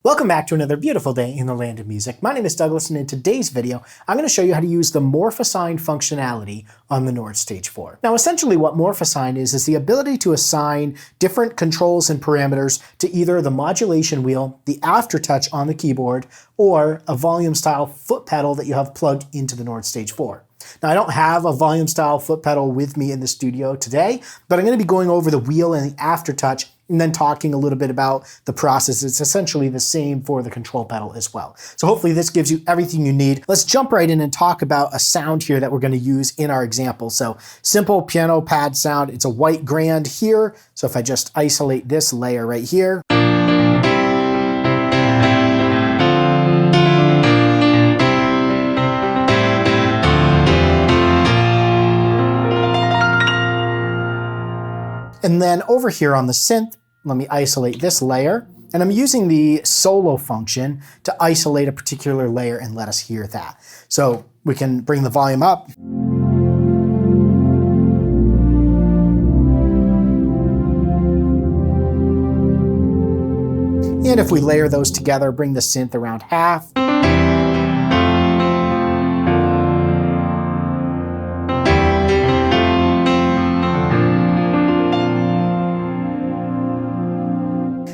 Welcome back to another beautiful day in the land of music. My name is Douglas, and in today's video, I'm going to show you how to use the morph assign functionality on the Nord Stage 4. Now, essentially what morph assign is the ability to assign different controls and parameters to either the modulation wheel, the Aftertouch on the keyboard, or a volume style foot pedal that you have plugged into the Nord Stage 4. Now, I don't have a volume style foot pedal with me in the studio today, but I'm going to be going over the wheel and the Aftertouch and then talking a little bit about the process. It's essentially the same for the control pedal as well. So hopefully this gives you everything you need. Let's jump right in and talk about a sound here that we're going to use in our example. So simple piano pad sound. It's a white grand here. So if I just isolate this layer right here. And then over here on the synth, let me isolate this layer. And I'm using the solo function to isolate a particular layer and let us hear that. So we can bring the volume up. And if we layer those together, bring the synth around half.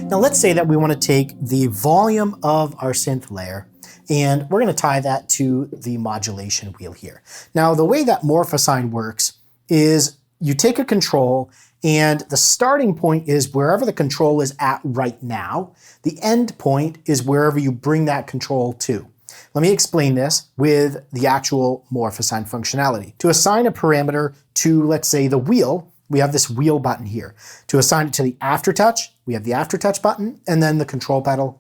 Now let's say that we want to take the volume of our synth layer and we're going to tie that to the modulation wheel here. Now the way that morph assign works is you take a control and the starting point is wherever the control is at right now. The end point is wherever you bring that control to. Let me explain this with the actual morph assign functionality. To assign a parameter to, let's say, the wheel, we have this wheel button here. To assign it to the Aftertouch, we have the Aftertouch button, and then the control pedal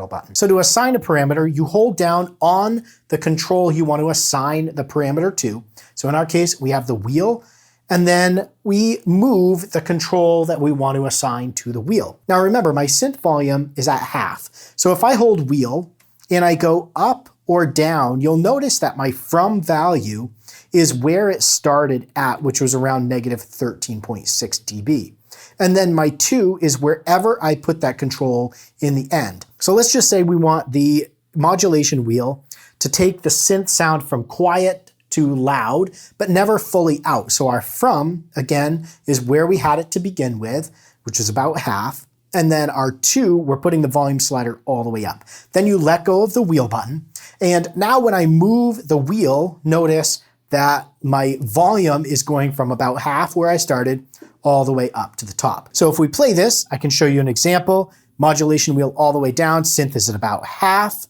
button. So to assign a parameter, you hold down on the control you want to assign the parameter to. So in our case, we have the wheel, and then we move the control that we want to assign to the wheel. Now remember, my synth volume is at half. So if I hold wheel and I go up or down, you'll notice that my from value is where it started at, which was around negative 13.6 dB. And then my 2 is wherever I put that control in the end. So let's just say we want the modulation wheel to take the synth sound from quiet to loud, but never fully out. So our from, again, is where we had it to begin with, which is about half. And then our 2, we're putting the volume slider all the way up. Then you let go of the wheel button. And now when I move the wheel, notice that my volume is going from about half where I started all the way up to the top. So if we play this, I can show you an example. Modulation wheel all the way down, synth is at about half.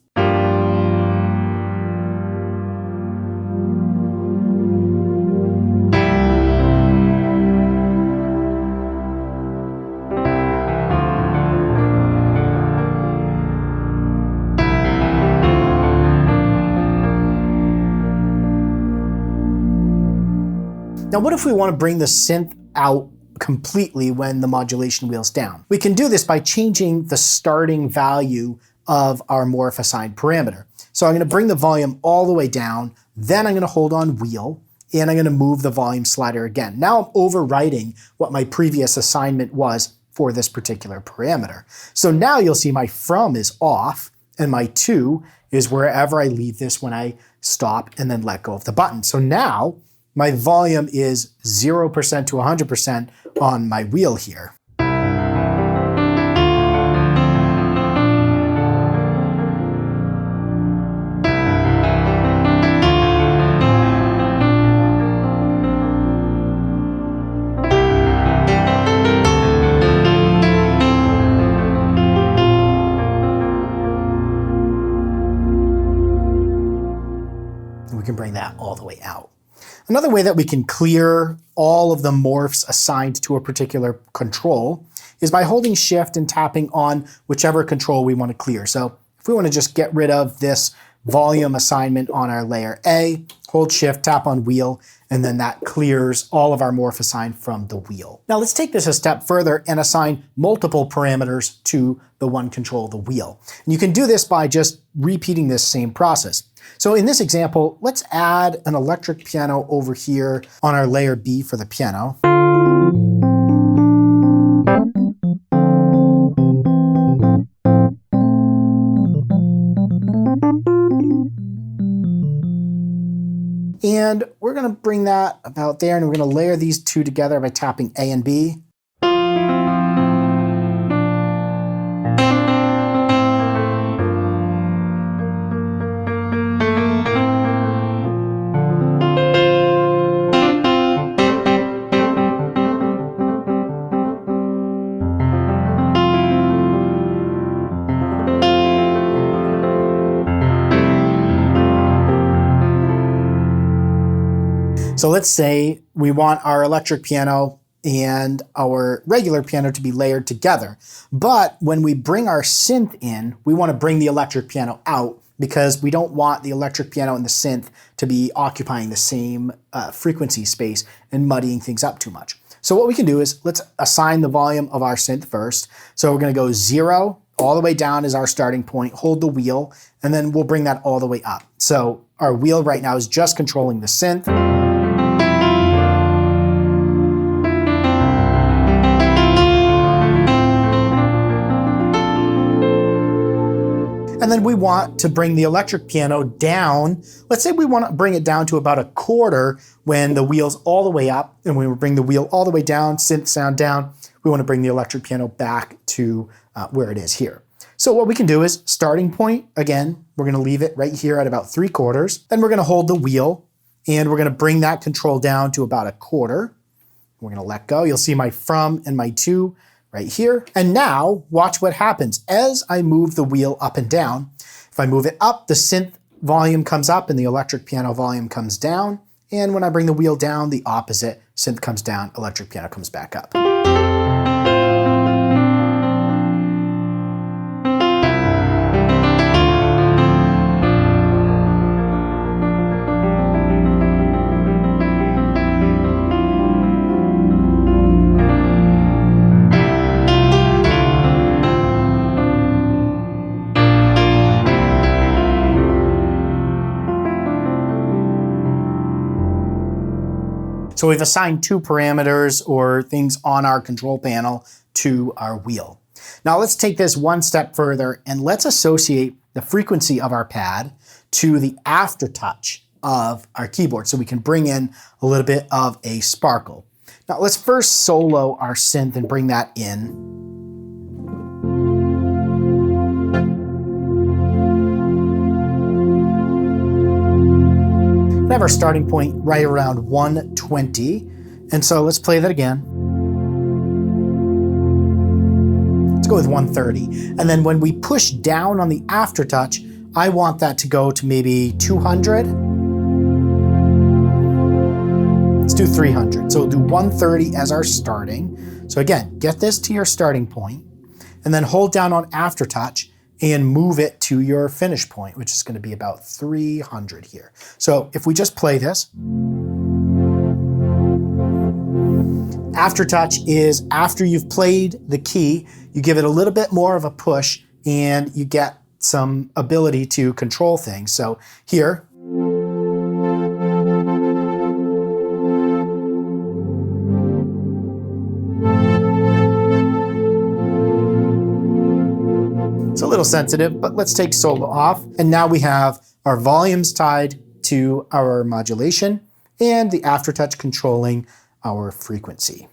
Now, what if we want to bring the synth out completely when the modulation wheel's down? We can do this by changing the starting value of our morph assign parameter. So I'm going to bring the volume all the way down, then I'm going to hold on wheel, and I'm going to move the volume slider again. Now I'm overwriting what my previous assignment was for this particular parameter. So now you'll see my from is off, and my 2 is wherever I leave this when I stop and then let go of the button. So now my volume is 0% to 100% on my wheel here. We can bring that all the way out. Another way that we can clear all of the morphs assigned to a particular control is by holding shift and tapping on whichever control we want to clear. So if we want to just get rid of this volume assignment on our layer A, hold shift, tap on wheel, and then that clears all of our morph assign from the wheel. Now let's take this a step further and assign multiple parameters to the one control, the wheel. And you can do this by just repeating this same process. So in this example, let's add an electric piano over here on our layer B for the piano. And we're gonna bring that about there, and we're gonna layer these two together by tapping A and B. So let's say we want our electric piano and our regular piano to be layered together. But when we bring our synth in, we want to bring the electric piano out because we don't want the electric piano and the synth to be occupying the same frequency space and muddying things up too much. So what we can do is let's assign the volume of our synth first. So we're going to go 0 all the way down as our starting point, hold the wheel, and then we'll bring that all the way up. So our wheel right now is just controlling the synth. And then we want to bring the electric piano down. Let's say we want to bring it down to about a quarter when the wheel's all the way up, and when we bring the wheel all the way down, synth sound down, we want to bring the electric piano back to where it is here. So what we can do is starting point, again, we're going to leave it right here at about 3/4. Then we're going to hold the wheel and we're going to bring that control down to about a quarter. We're going to let go. You'll see my from and my to right here. And now watch what happens. As I move the wheel up and down, if I move it up, the synth volume comes up and the electric piano volume comes down. And when I bring the wheel down, the opposite, synth comes down, electric piano comes back up. So we've assigned 2 parameters or things on our control panel to our wheel. Now let's take this one step further and let's associate the frequency of our pad to the aftertouch of our keyboard so we can bring in a little bit of a sparkle. Now let's first solo our synth and bring that in. We have our starting point right around 120. And so let's play that again. Let's go with 130. And then when we push down on the aftertouch, I want that to go to maybe 200. Let's do 300. So we'll do 130 as our starting. So again, get this to your starting point and then hold down on aftertouch and move it to your finish point, which is going to be about 300 here. So if we just play this, aftertouch is after you've played the key, you give it a little bit more of a push and you get some ability to control things. So here, it's a little sensitive, but let's take solo off. And now we have our volumes tied to our modulation and the aftertouch controlling our frequency.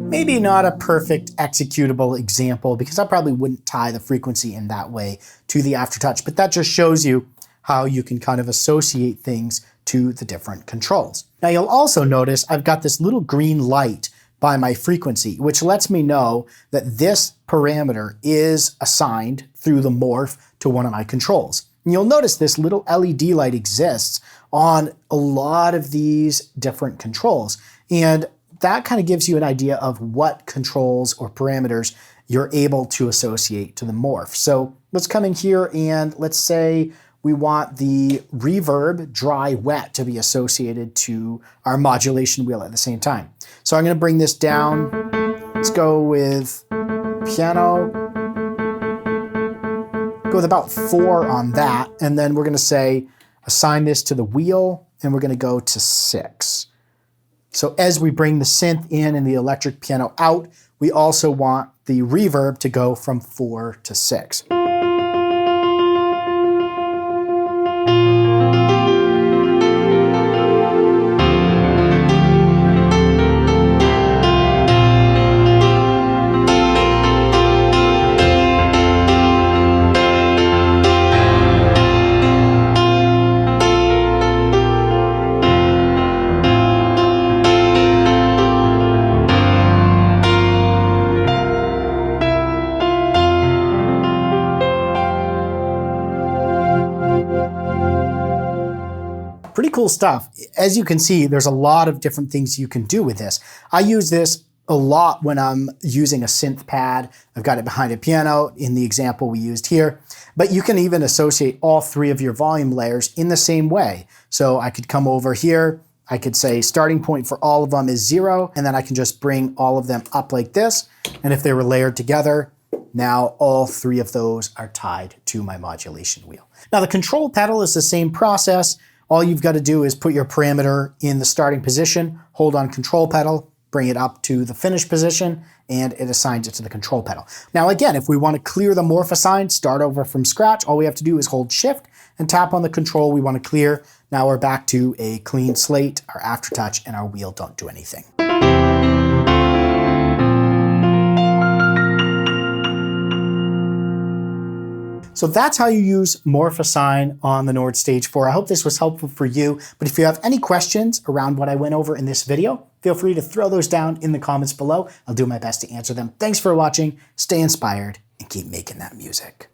Maybe not a perfect executable example because I probably wouldn't tie the frequency in that way to the aftertouch, but that just shows you how you can kind of associate things to the different controls. Now you'll also notice I've got this little green light by my frequency, which lets me know that this parameter is assigned through the morph to one of my controls. And you'll notice this little LED light exists on a lot of these different controls. And that kind of gives you an idea of what controls or parameters you're able to associate to the morph. So let's come in here and let's say we want the reverb dry wet to be associated to our modulation wheel at the same time. So I'm going to bring this down. Let's go with piano go with about 4 on that. And then we're going to say, assign this to the wheel, and we're going to go to 6. So as we bring the synth in and the electric piano out, we also want the reverb to go from 4 to 6. Pretty cool stuff. As you can see, there's a lot of different things you can do with this. I use this a lot when I'm using a synth pad. I've got it behind a piano in the example we used here, but you can even associate all 3 of your volume layers in the same way. So I could come over here, I could say starting point for all of them is 0, and then I can just bring all of them up like this. And if they were layered together, now all 3 of those are tied to my modulation wheel. Now the control pedal is the same process. All you've got to do is put your parameter in the starting position, hold on control pedal, bring it up to the finish position, and it assigns it to the control pedal. Now again, if we want to clear the morph assign, start over from scratch, all we have to do is hold shift and tap on the control we want to clear. Now we're back to a clean slate, our Aftertouch and our wheel don't do anything. So that's how you use Morph Assign on the Nord Stage 4. I hope this was helpful for you, but if you have any questions around what I went over in this video, feel free to throw those down in the comments below. I'll do my best to answer them. Thanks for watching, stay inspired, and keep making that music.